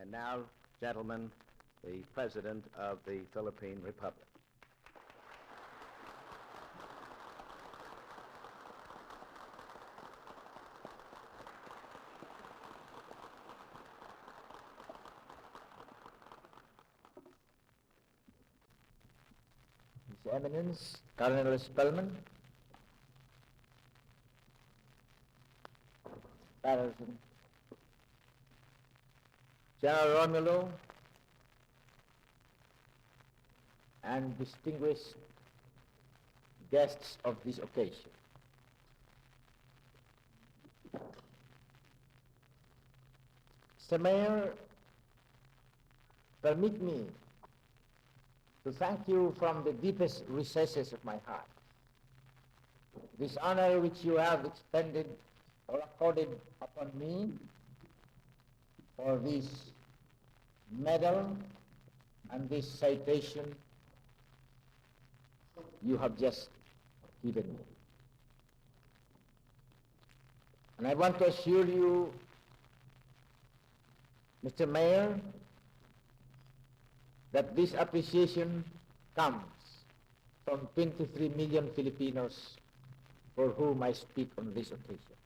And now, gentlemen, the President of the Philippine Republic. His Eminence, Colonel Spellman, Patterson, General Romulo, and distinguished guests of this occasion. Mr. Mayor, permit me to thank you from the deepest recesses of my heart. This honor which you have extended or accorded upon me for this medal and this citation you have just given me. And I want to assure you, Mr. Mayor, that this appreciation comes from 23 million Filipinos for whom I speak on this occasion.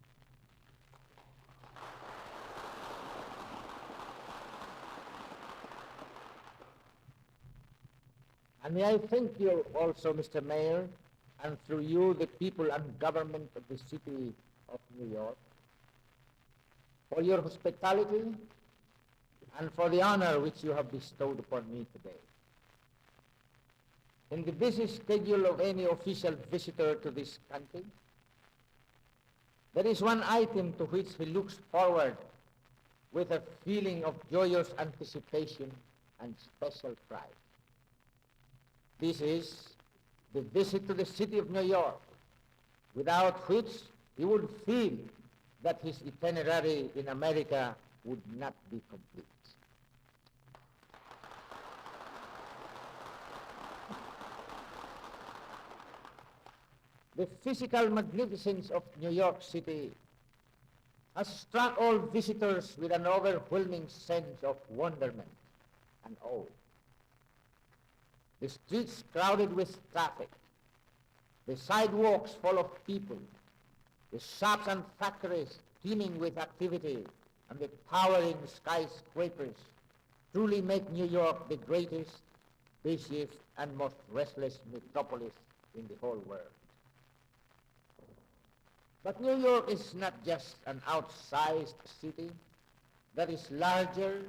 And may I thank you also, Mr. Mayor, and through you, the people and government of the city of New York, for your hospitality and for the honor which you have bestowed upon me today. In the busy schedule of any official visitor to this country, there is one item to which he looks forward with a feeling of joyous anticipation and special pride. This is the visit to the city of New York, without which he would feel that his itinerary in America would not be complete. The physical magnificence of New York City has struck all visitors with an overwhelming sense of wonderment and awe. The streets crowded with traffic, the sidewalks full of people, the shops and factories teeming with activity, and the towering skyscrapers truly make New York the greatest, busiest, and most restless metropolis in the whole world. But New York is not just an outsized city that is larger,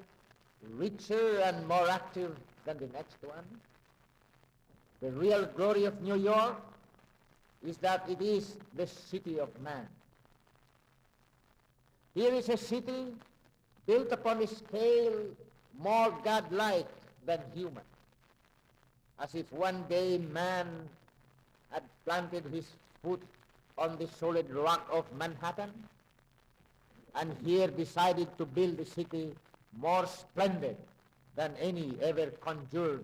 richer, and more active than the next one. The real glory of New York is that it is the city of man. Here is a city built upon a scale more godlike than human, as if one day man had planted his foot on the solid rock of Manhattan and here decided to build a city more splendid than any ever conjured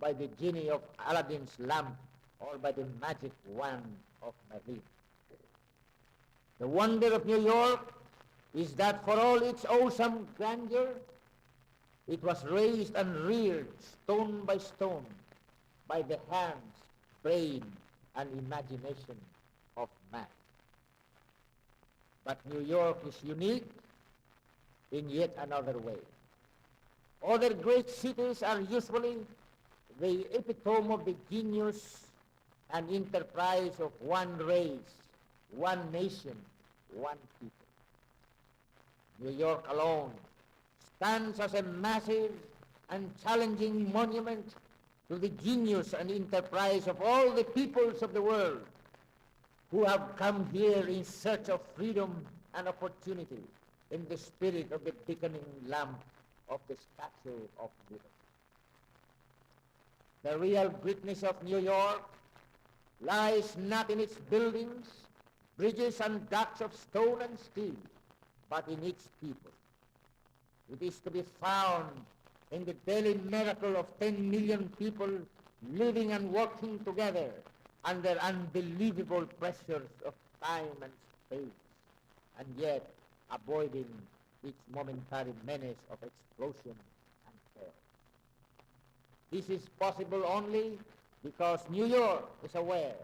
by the genie of Aladdin's lamp or by the magic wand of Merlin. The wonder of New York is that for all its awesome grandeur, it was raised and reared stone by stone by the hands, brain, and imagination of man. But New York is unique in yet another way. Other great cities are usually the epitome of the genius and enterprise of one race, one nation, one people. New York alone stands as a massive and challenging monument to the genius and enterprise of all the peoples of the world who have come here in search of freedom and opportunity in the spirit of the beckoning lamp of the Statue of Liberty. The real greatness of New York lies not in its buildings, bridges, and docks of stone and steel, but in its people. It is to be found in the daily miracle of 10 million people living and working together under unbelievable pressures of time and space, and yet avoiding its momentary menace of explosion and chaos. This is possible only because New York is aware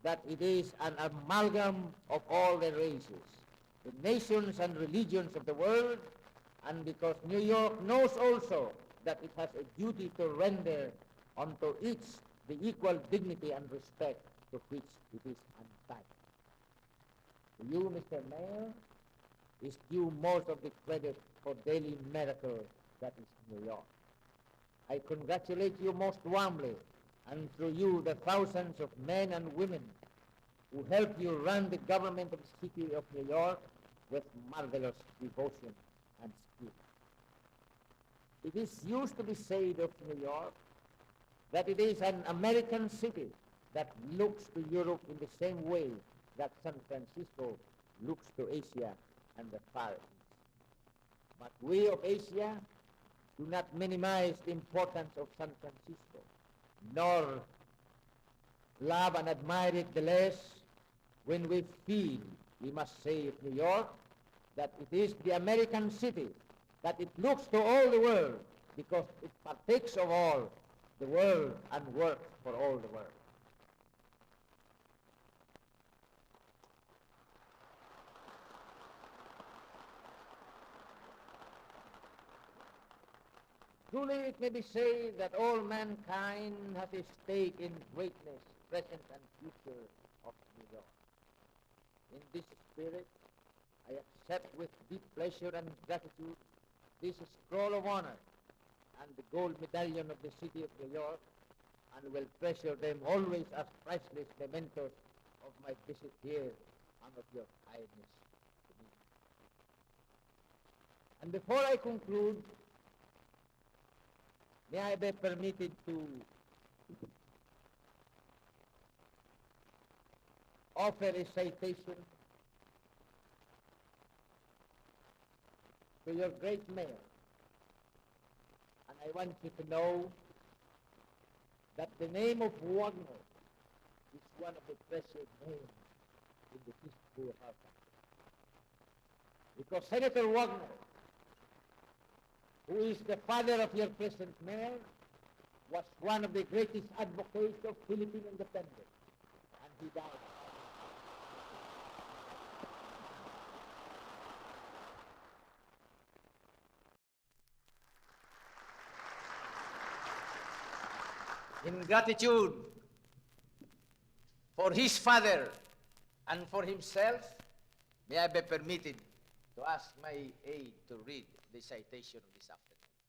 that it is an amalgam of all the races, the nations and religions of the world, and because New York knows also that it has a duty to render unto each the equal dignity and respect to which it is entitled. To you, Mr. Mayor, is due most of the credit for daily miracle that is New York. I congratulate you most warmly, and through you the thousands of men and women who help you run the government of the city of New York with marvelous devotion and skill. It is used to be said of New York that it is an American city that looks to Europe in the same way that San Francisco looks to Asia and the Far East. But we of Asia do not minimize the importance of San Francisco, nor love and admire it the less when we feel, we must say of New York, that it is the American city, that it looks to all the world because it partakes of all the world and works for all the world. Truly it may be said that all mankind has a stake in greatness, present and future of New York. In this spirit, I accept with deep pleasure and gratitude this scroll of honor and the gold medallion of the city of New York, and will treasure them always as priceless mementos of my visit here and of your kindness to me. And before I conclude, may I be permitted to offer a citation to your great mayor. And I want you to know that the name of Wagner is one of the treasured names in the history of our country. Because Senator Wagner, who is the father of your present mayor, was one of the greatest advocates of Philippine independence, and he died. In gratitude for his father and for himself, may I be permitted to ask my aide to read the citation of this afternoon.